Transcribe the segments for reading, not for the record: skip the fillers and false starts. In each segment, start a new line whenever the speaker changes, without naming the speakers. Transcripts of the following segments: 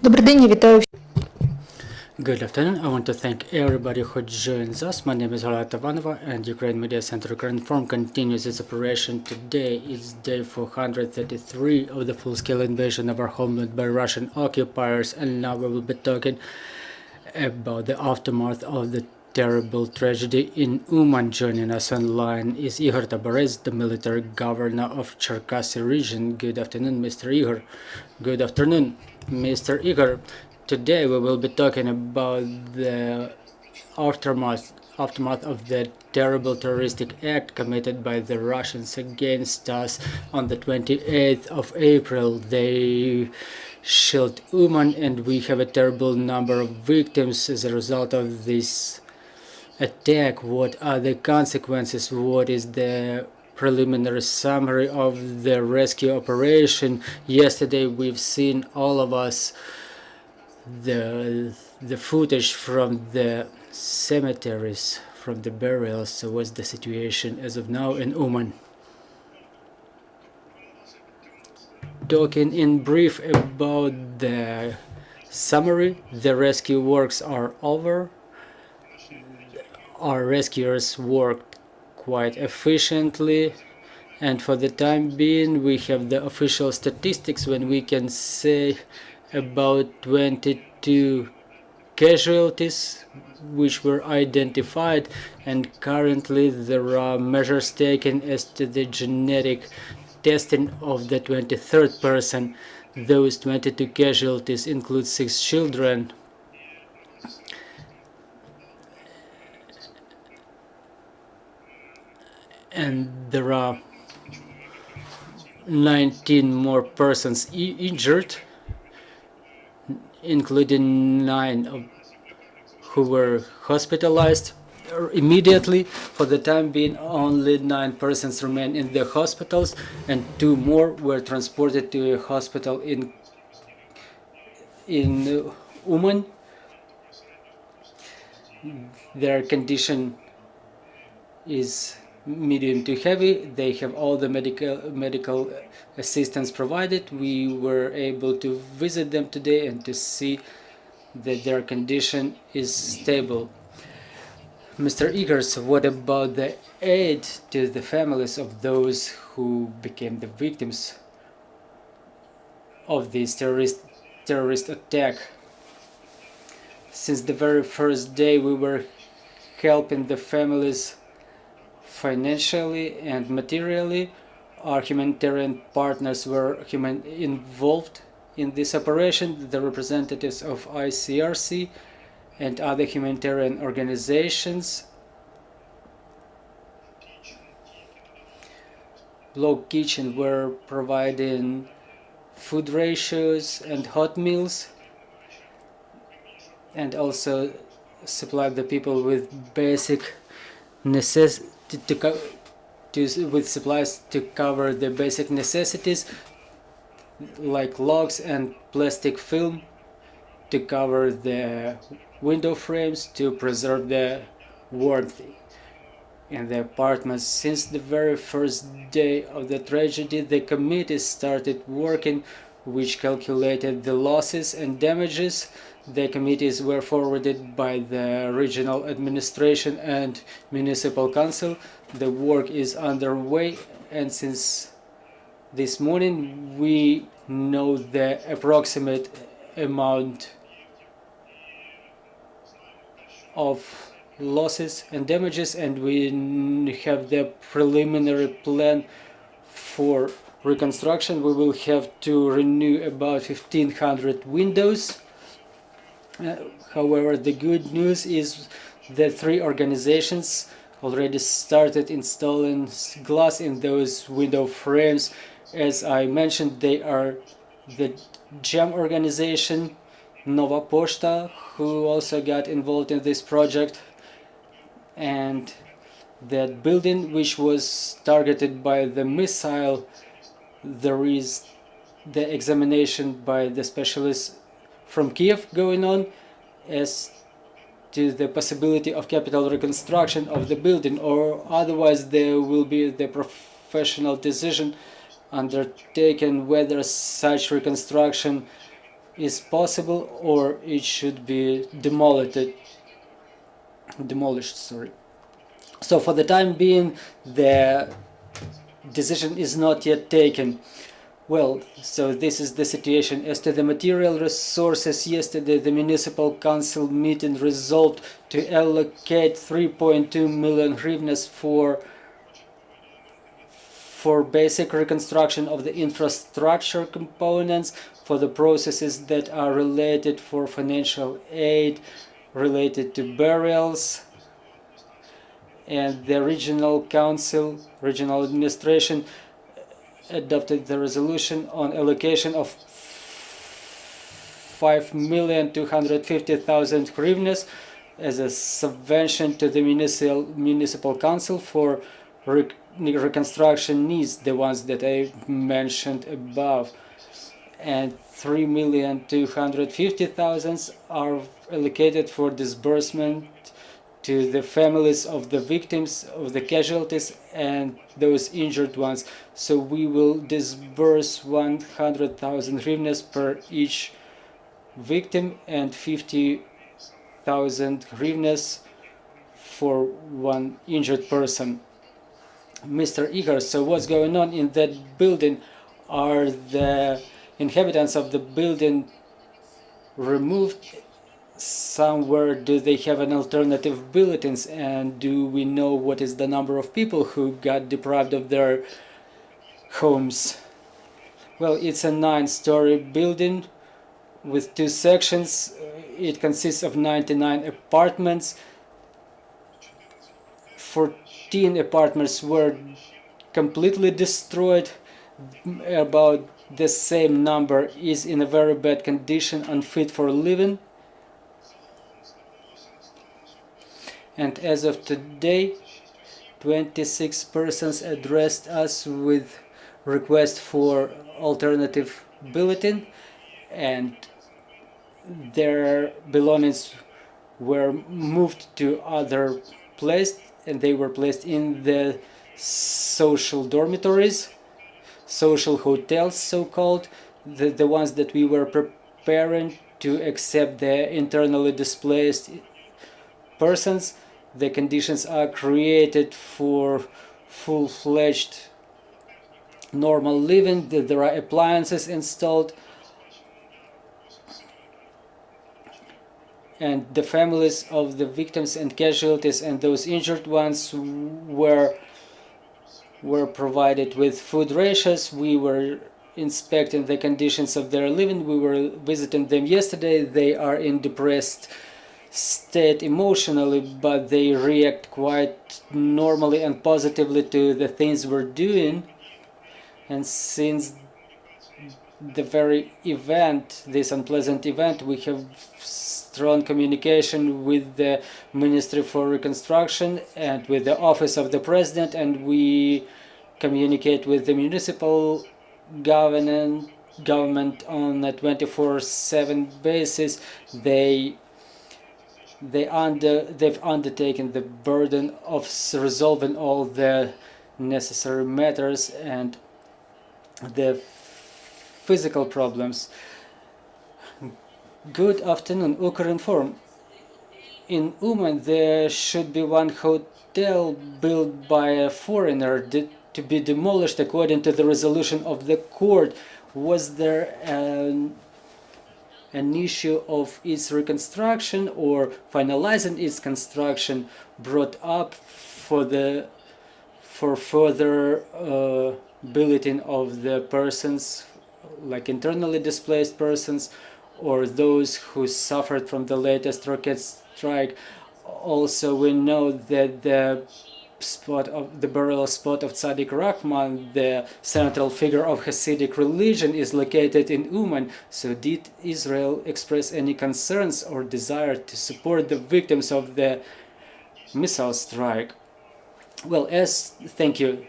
Добрий день, я вітаю
Good afternoon. I want to thank everybody who joins us. My name is Horat Tavanova, and Ukraine Media Center Ukraine Forum continues its operation. Today is day 433 of the full-scale invasion of our homeland by Russian occupiers, and now we will be talking about the aftermath of the terrible tragedy in Uman. Joining us online is Igor Tabarez, the military governor of Cherkasy region. Good afternoon, Mr. Igor. Good afternoon, Mr. Igor. Today we will be talking about the aftermath of the terrible terroristic act committed by the Russians against us on the 28th of April. They shelled Uman, and we have a terrible number of victims as a result of this attack. What are the consequences? What is the preliminary summary of the rescue operation? Yesterday we've seen, all of us, the footage from the cemeteries, from the burials. So what's the situation as of now in Uman? Talking in brief about the summary, the rescue works are over. Our rescuers worked quite efficiently, and for the time being we have the official statistics when we can say about 22 casualties which were identified, and currently there are measures taken as to the genetic testing of the 23rd person. Those 22 casualties include 6 children, and there are 19 more persons injured, including 9 who were hospitalized immediately. For the time being, only 9 persons remain in the hospitals, and 2 more were transported to a hospital in Uman. Their condition is medium to heavy. They have all the medical assistance provided. We were able to visit them today and to see that their condition is stable. Mr. Igors, what about the aid to the families of those who became the victims of this terrorist attack? Since the very first day we were helping the families financially and materially. Our humanitarian partners were involved in this operation, the representatives of ICRC and other humanitarian organizations. Block Kitchen were providing food ratios and hot meals, and also supplied the people with basic with supplies to cover the basic necessities like logs and plastic film to cover the window frames to preserve the warmth in the apartments. Since the very first day of the tragedy, the committee started working, which calculated the losses and damages. The committees were forwarded by the regional administration and municipal council. The work is underway, and since this morning we know the approximate amount of losses and damages, and we have the preliminary plan for reconstruction. We will have to renew about 1,500 windows. However, the good news is that 3 organizations already started installing glass in those window frames. As I mentioned, they are the GEM organization, Nova Poshta, who also got involved in this project, and that building which was targeted by the missile, there is the examination by the specialists from Kyiv going on as to the possibility of capital reconstruction of the building, or otherwise there will be the professional decision undertaken whether such reconstruction is possible, or it should be demolished. Sorry. So for the time being, the decision is not yet taken. Well, so this is the situation. As to the material resources, yesterday the municipal council meeting resolved to allocate 3.2 million hryvnias for basic reconstruction of the infrastructure components, for the processes that are related, for financial aid related to burials. And the regional council, regional administration, adopted the resolution on allocation of 5,250,000 hryvnias as a subvention to the municipal council for reconstruction needs, the ones that I mentioned above. And 3,250,000 are allocated for disbursement to the families of the victims, of the casualties, and those injured ones. So we will disburse 100,000 hryvnias per each victim and 50,000 hryvnias for one injured person. Mr. Igor, so what's going on in that building? Are the inhabitants of the building removed somewhere? Do they have an alternative bulletins, and do we know what is the number of people who got deprived of their homes? Well, it's a 9-story building with 2 sections. It consists of 99 apartments. 14 apartments were completely destroyed. About the same number is in a very bad condition, unfit for living. And as of today, 26 persons addressed us with request for alternative bulletin, and their belongings were moved to other places, and they were placed in the social dormitories, social hotels, so-called, the ones that we were preparing to accept the internally displaced persons. The conditions are created for full-fledged normal living. There are appliances installed, and the families of the victims and casualties and those injured ones were provided with food rations. We were inspecting the conditions of their living. We were visiting them yesterday. They are in depressed state emotionally, but they react quite normally and positively to the things we're doing. And since the very event, this unpleasant event, we have strong communication with the Ministry for Reconstruction and with the Office of the President, and we communicate with the municipal government on a 24/7 basis. They've undertaken the burden of resolving all the necessary matters and the physical problems. Good afternoon, Ukrinform. In Uman there should be one hotel built by a foreigner to be demolished according to the resolution of the court. Was there an issue of its reconstruction or finalizing its construction brought up for further billeting of the persons, like internally displaced persons or those who suffered from the latest rocket strike? Also, we know that the burial spot of Tzaddik Rahman, the central figure of Hasidic religion, is located in Uman. So did Israel express any concerns or desire to support the victims of the missile strike? Well, thank you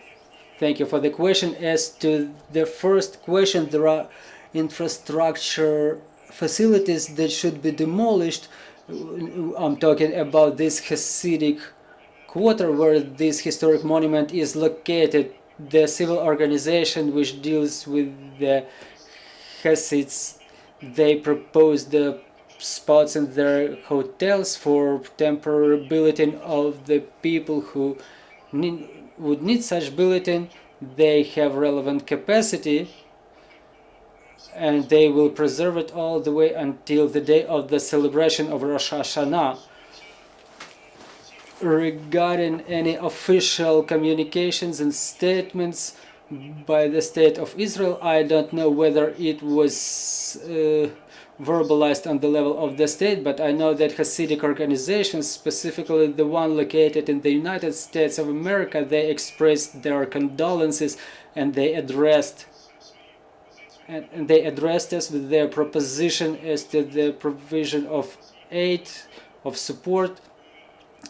for the question. As to the first question, there are infrastructure facilities that should be demolished. I'm talking about this Hasidic quarter where this historic monument is located. The civil organization which deals with the Hasids, they propose the spots in their hotels for temporary bulletin of the people who would need such bulletin. They have relevant capacity, and they will preserve it all the way until the day of the celebration of Rosh Hashanah. Regarding any official communications and statements by the State of Israel, I don't know whether it was verbalized on the level of the state, but I know that Hasidic organizations, specifically the one located in the United States of America, they expressed their condolences, and they addressed us with their proposition as to the provision of aid, of support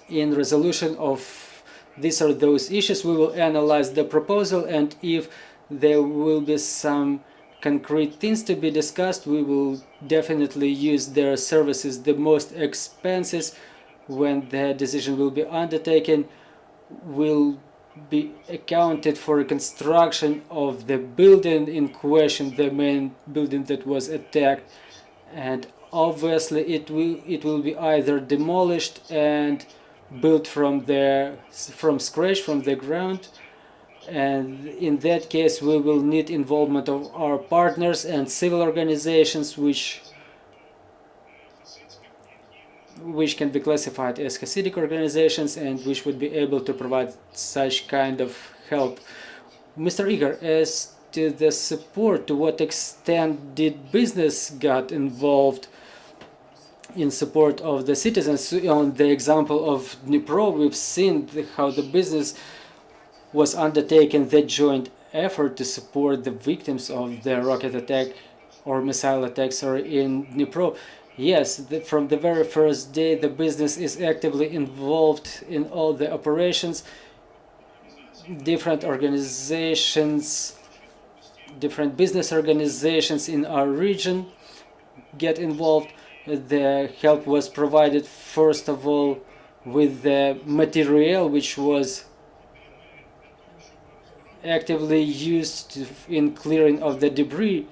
in resolution of these or those issues. We will analyze the proposal, and if there will be some concrete things to be discussed, we will definitely use their services. The most expenses, when the decision will be undertaken, will be accounted for construction of the building in question, the main building that was attacked, and obviously it will be either demolished and built from scratch, from the ground, and in that case we will need involvement of our partners and civil organizations which can be classified as Hasidic organizations and which would be able to provide such kind of help. Mr. Igor, as to the support, to what extent did business got involved in support of the citizens? On the example of Dnipro, we've seen how the business was undertaking the joint effort to support the victims of the rocket attack or missile attacks in Dnipro. Yes, from the very first day the business is actively involved in all the operations. Different organizations, different business organizations in our region get involved. The help was provided first of all with the material which was actively used in clearing of the debris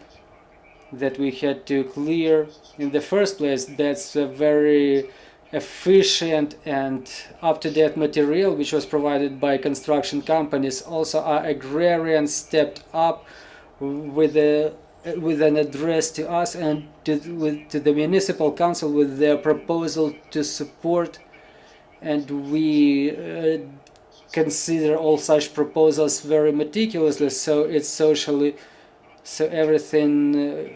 that we had to clear in the first place. That's a very efficient and up-to-date material which was provided by construction companies. Also, our agrarians stepped up with an address to us and to the municipal council with their proposal to support, and we consider all such proposals very meticulously, so everything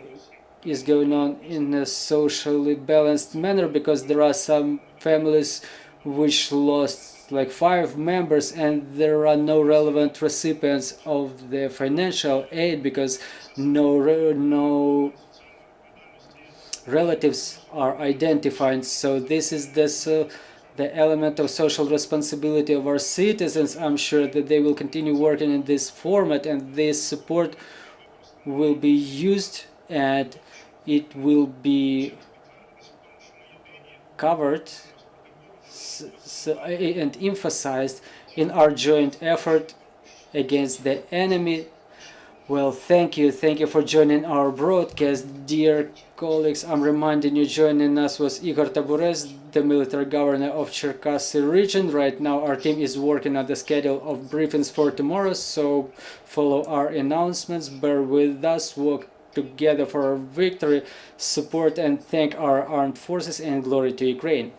is going on in a socially balanced manner, because there are some families which lost like 5 members and there are no relevant recipients of the financial aid because no relatives are identified. So this is the element of social responsibility of our citizens. I'm sure that they will continue working in this format, and this support will be used and it will be covered and emphasized in our joint effort against the enemy. Well, thank you for joining our broadcast, dear colleagues. I'm reminding you, joining us was Igor Taburez, the military governor of Sherkasy region. Right now our team is working on the schedule of briefings for tomorrow, so follow our announcements, bear with us, work together for our victory, support and thank our armed forces, and glory to Ukraine.